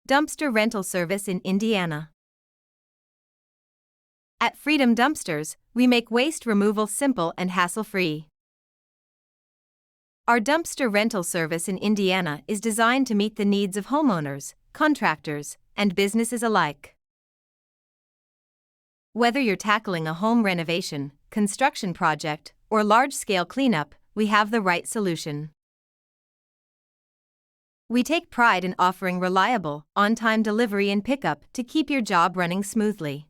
Dumpster rental service in Indiana. At Freedom Dumpsters, we make waste removal simple and hassle-free. Our dumpster rental service in Indiana is designed to meet the needs of homeowners, contractors, and businesses alike. Whether you're tackling a home renovation, construction project, or large-scale cleanup, we have the right solution. We take pride in offering reliable, on-time delivery and pickup to keep your job running smoothly.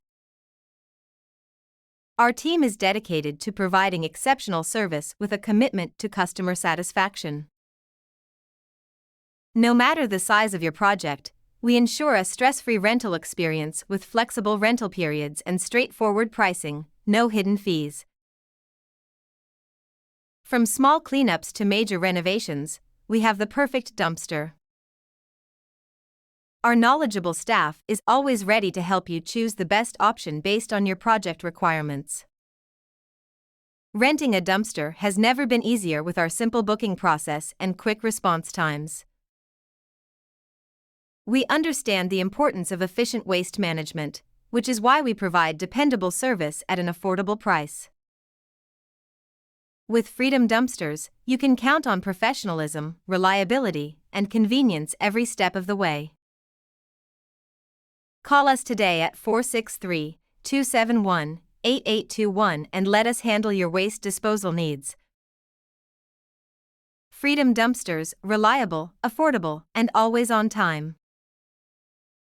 Our team is dedicated to providing exceptional service with a commitment to customer satisfaction. No matter the size of your project, we ensure a stress-free rental experience with flexible rental periods and straightforward pricing, no hidden fees. From small cleanups to major renovations, we have the perfect dumpster. Our knowledgeable staff is always ready to help you choose the best option based on your project requirements. Renting a dumpster has never been easier with our simple booking process and quick response times. We understand the importance of efficient waste management, which is why we provide dependable service at an affordable price. With Freedom Dumpsters, you can count on professionalism, reliability, and convenience every step of the way. Call us today at 463-271-8821 and let us handle your waste disposal needs. Freedom Dumpsters, reliable, affordable, and always on time.